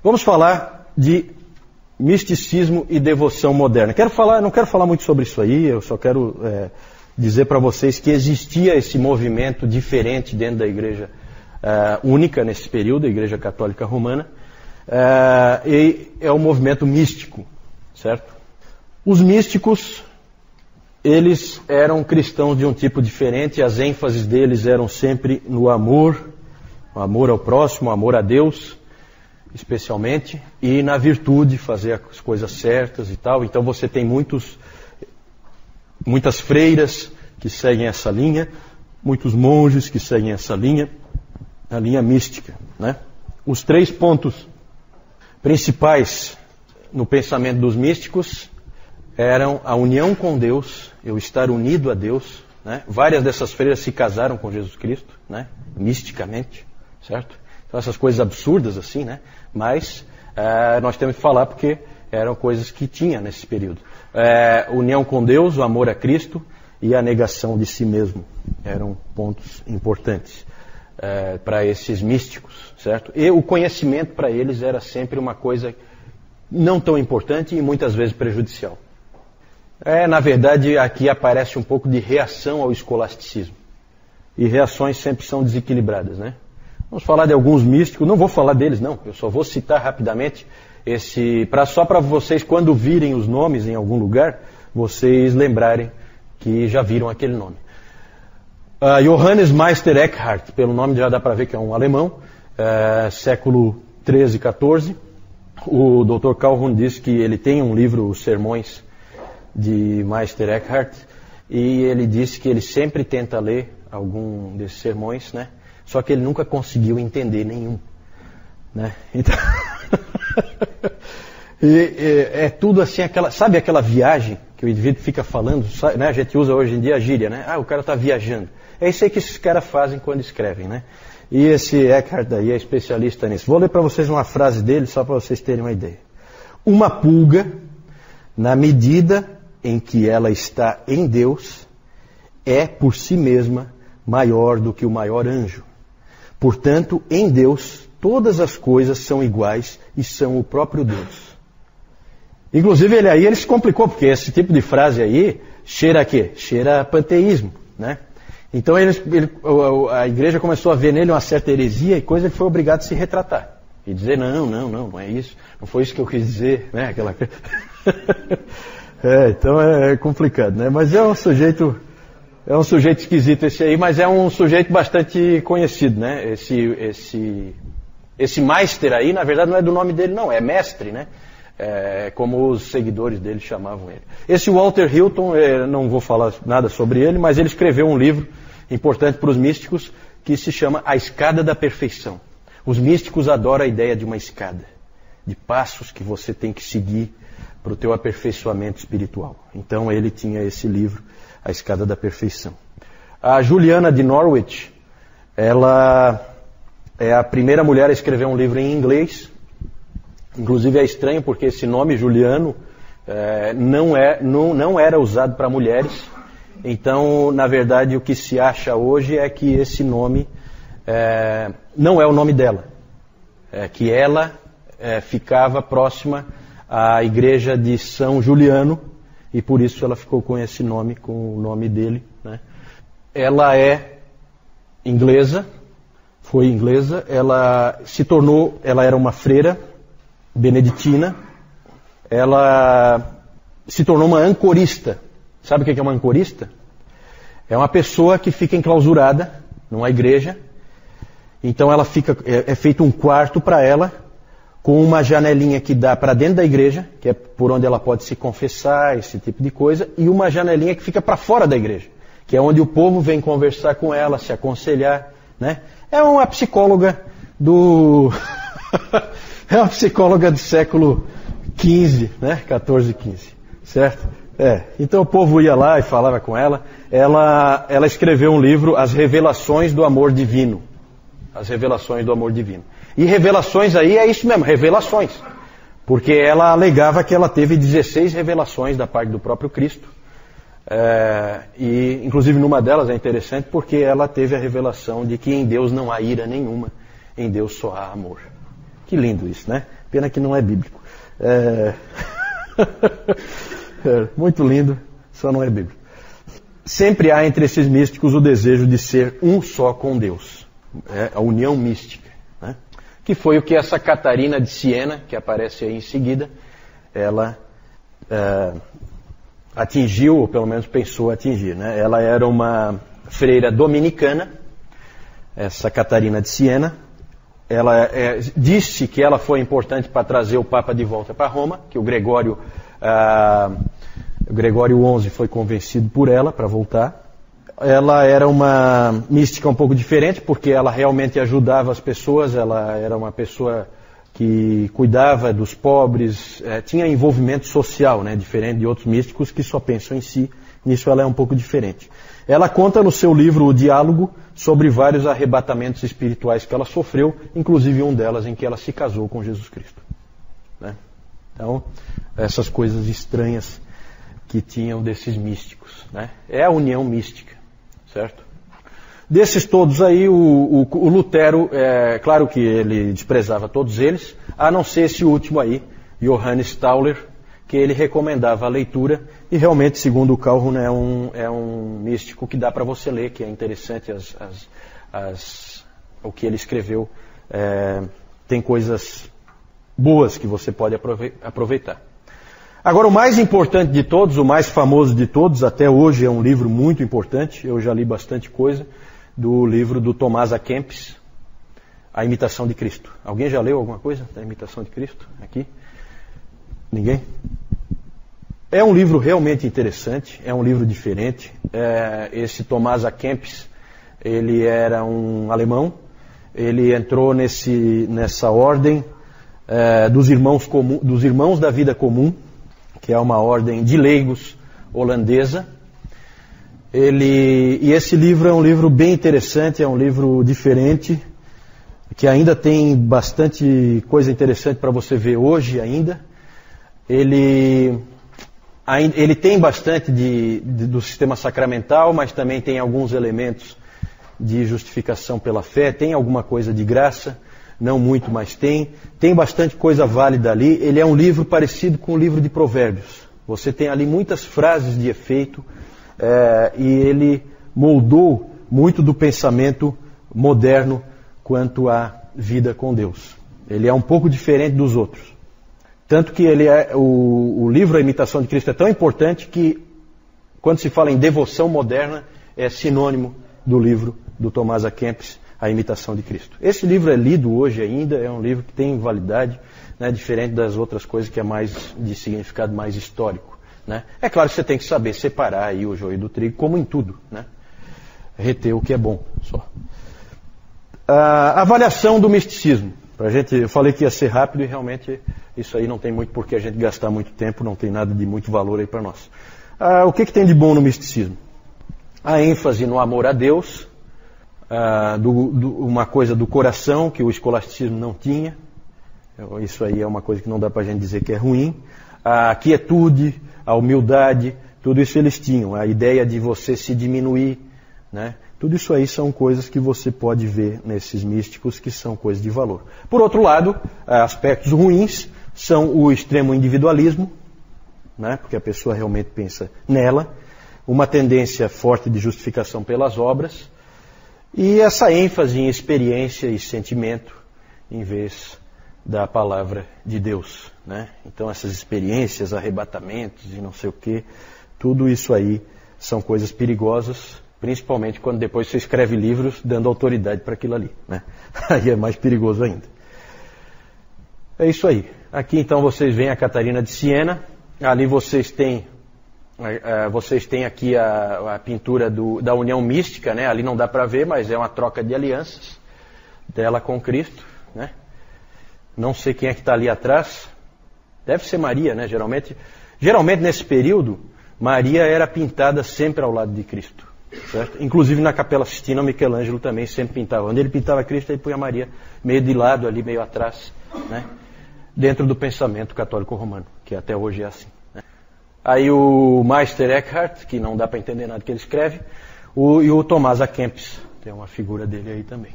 Vamos falar de misticismo e devoção moderna. Não quero falar muito sobre isso aí, eu só quero dizer para vocês que existia esse movimento diferente dentro da igreja única nesse período, a Igreja Católica Romana, e é o movimento místico, certo? Os místicos, eles eram cristãos de um tipo diferente, as ênfases deles eram sempre no amor, o amor ao próximo, o amor a Deus, especialmente, e na virtude, fazer as coisas certas e tal. Então você tem muitas freiras que seguem essa linha, muitos monges que seguem essa linha, a linha mística, né? Os 3 pontos principais no pensamento dos místicos eram a união com Deus, eu estar unido a Deus, né? Várias dessas freiras se casaram com Jesus Cristo, né? Misticamente, certo? Então essas coisas absurdas assim, né? Mas nós temos que falar porque eram coisas que tinha nesse período. União com Deus, o amor a Cristo e a negação de si mesmo eram pontos importantes para esses místicos, certo? E o conhecimento para eles era sempre uma coisa não tão importante e muitas vezes prejudicial. Na verdade, aqui aparece um pouco de reação ao escolasticismo. E reações sempre são desequilibradas, né? Vamos falar de alguns místicos, não vou falar deles não, eu só vou citar rapidamente só para vocês, quando virem os nomes em algum lugar, vocês lembrarem que já viram aquele nome. Johannes Meister Eckhart, pelo nome já dá para ver que é um alemão, século 13 e 14. O Dr. Calhoun diz que ele tem um livro, Os Sermões de Meister Eckhart, e ele disse que ele sempre tenta ler algum desses sermões, né? Só que ele nunca conseguiu entender nenhum, né? Então é tudo assim, sabe aquela viagem que o indivíduo fica falando, né? A gente usa hoje em dia a gíria, né? O cara está viajando. É isso aí que esses caras fazem quando escrevem, né? E esse Eckhart daí é especialista nisso. Vou ler para vocês uma frase dele, só para vocês terem uma ideia. Uma pulga, na medida em que ela está em Deus, é por si mesma maior do que o maior anjo. Portanto, em Deus, todas as coisas são iguais e são o próprio Deus. Inclusive, ele se complicou, porque esse tipo de frase aí cheira a quê? Cheira a panteísmo, né? Então, a igreja começou a ver nele uma certa heresia e coisa, ele foi obrigado a se retratar. E dizer, não é isso, não foi isso que eu quis dizer, né? Aquela coisa. Então é complicado, né? Mas é um sujeito esquisito esse aí, mas é um sujeito bastante conhecido, né? Esse Meister aí, na verdade, não é do nome dele, não, é mestre, né? Como os seguidores dele chamavam ele. Esse Walter Hilton, não vou falar nada sobre ele, mas ele escreveu um livro importante para os místicos que se chama A Escada da Perfeição. Os místicos adoram a ideia de uma escada, de passos que você tem que seguir para o teu aperfeiçoamento espiritual. Então ele tinha esse livro, A Escada da Perfeição. A Juliana de Norwich, ela é a primeira mulher a escrever um livro em inglês. Inclusive é estranho porque esse nome Juliano não era usado para mulheres. Então, na verdade, o que se acha hoje é que esse nome não é o nome dela. Que ela ficava próxima à igreja de São Juliano e por isso ela ficou com esse nome, com o nome dele, né? Ela é inglesa, foi inglesa, ela era uma freira beneditina, ela se tornou uma ancorista. Sabe o que é uma ancorista? É uma pessoa que fica enclausurada numa igreja, então ela é feito um quarto para ela, com uma janelinha que dá para dentro da igreja, que é por onde ela pode se confessar, esse tipo de coisa, e uma janelinha que fica para fora da igreja, que é onde o povo vem conversar com ela, se aconselhar, né? É uma psicóloga é uma psicóloga do século XV, né? 14, 15, certo? Então o povo ia lá e falava com ela. Ela escreveu um livro, As Revelações do Amor Divino. As Revelações do Amor Divino. E revelações aí é isso mesmo, revelações. Porque ela alegava que ela teve 16 revelações da parte do próprio Cristo. E inclusive numa delas é interessante porque ela teve a revelação de que em Deus não há ira nenhuma, em Deus só há amor. Que lindo isso, né? Pena que não é bíblico. Muito lindo, só não é bíblico. Sempre há entre esses místicos o desejo de ser um só com Deus. A união mística. Né? Que foi o que essa Catarina de Siena, que aparece aí em seguida, ela atingiu, ou pelo menos pensou atingir. Né? Ela era uma freira dominicana, essa Catarina de Siena. Ela disse que ela foi importante para trazer o Papa de volta para Roma, que o Gregório XI foi convencido por ela para voltar. Ela era uma mística um pouco diferente, porque ela realmente ajudava as pessoas, ela era uma pessoa que cuidava dos pobres, tinha envolvimento social, né, diferente de outros místicos que só pensam em si. Nisso ela é um pouco diferente. Ela conta no seu livro O Diálogo sobre vários arrebatamentos espirituais que ela sofreu, inclusive um delas em que ela se casou com Jesus Cristo. Né? Então, essas coisas estranhas que tinham desses místicos. Né? É a união mística, certo? Desses todos aí, o Lutero, claro que ele desprezava todos eles, a não ser esse último aí, Johannes Tauler, que ele recomendava a leitura, e realmente, segundo o Calhoun, é um místico que dá para você ler, que é interessante o que ele escreveu. Tem coisas boas que você pode aproveitar. Agora, o mais importante de todos, o mais famoso de todos, até hoje é um livro muito importante, eu já li bastante coisa, do livro do Tomás A. Kempis, A Imitação de Cristo. Alguém já leu alguma coisa da Imitação de Cristo aqui? Ninguém? É um livro realmente interessante, é um livro diferente. Esse Tomás A. Kempis, ele era um alemão, ele entrou nessa ordem dos irmãos da vida comum, que é uma ordem de leigos holandesa. E esse livro é um livro bem interessante, é um livro diferente, que ainda tem bastante coisa interessante para você ver hoje ainda. Ele tem bastante do sistema sacramental, mas também tem alguns elementos de justificação pela fé, tem alguma coisa de graça, não muito, mas tem. Tem bastante coisa válida ali. Ele é um livro parecido com o livro de Provérbios. Você tem ali muitas frases de efeito, e ele moldou muito do pensamento moderno quanto à vida com Deus. Ele é um pouco diferente dos outros. Tanto que o livro A Imitação de Cristo é tão importante que, quando se fala em devoção moderna, é sinônimo do livro do Tomás A. Kempis, A Imitação de Cristo. Esse livro é lido hoje ainda, é um livro que tem validade, né, diferente das outras coisas que é mais de significado mais histórico. Né? É claro que você tem que saber separar aí o joio do trigo, como em tudo. Né? Reter o que é bom só. A avaliação do misticismo. Eu falei que ia ser rápido e realmente isso aí não tem muito por que a gente gastar muito tempo, não tem nada de muito valor aí para nós. O que tem de bom no misticismo? A ênfase no amor a Deus, uma coisa do coração que o escolasticismo não tinha. Isso aí é uma coisa que não dá para a gente dizer que é ruim. A quietude, a humildade, tudo isso eles tinham. A ideia de você se diminuir, né? Tudo isso aí são coisas que você pode ver nesses místicos que são coisas de valor. Por outro lado, aspectos ruins são o extremo individualismo, né? Porque a pessoa realmente pensa nela, uma tendência forte de justificação pelas obras, e essa ênfase em experiência e sentimento em vez da palavra de Deus. Né? Então essas experiências, arrebatamentos e não sei o que, tudo isso aí são coisas perigosas, principalmente quando depois você escreve livros dando autoridade para aquilo ali. Né? Aí é mais perigoso ainda. É isso aí. Aqui então vocês veem a Catarina de Siena, ali vocês têm aqui a pintura da união mística, né? Ali não dá para ver, mas é uma troca de alianças dela com Cristo. Né? Não sei quem é que está ali atrás. Deve ser Maria, né? Geralmente nesse período, Maria era pintada sempre ao lado de Cristo. Certo? Inclusive na Capela Sistina, Michelangelo também sempre pintava. Onde ele pintava Cristo, ele punha Maria meio de lado ali, meio atrás. Né? Dentro do pensamento católico romano, que até hoje é assim. Né? Aí o Meister Eckhart, que não dá para entender nada que ele escreve, e o Tomás A. Kempis, tem uma figura dele aí também.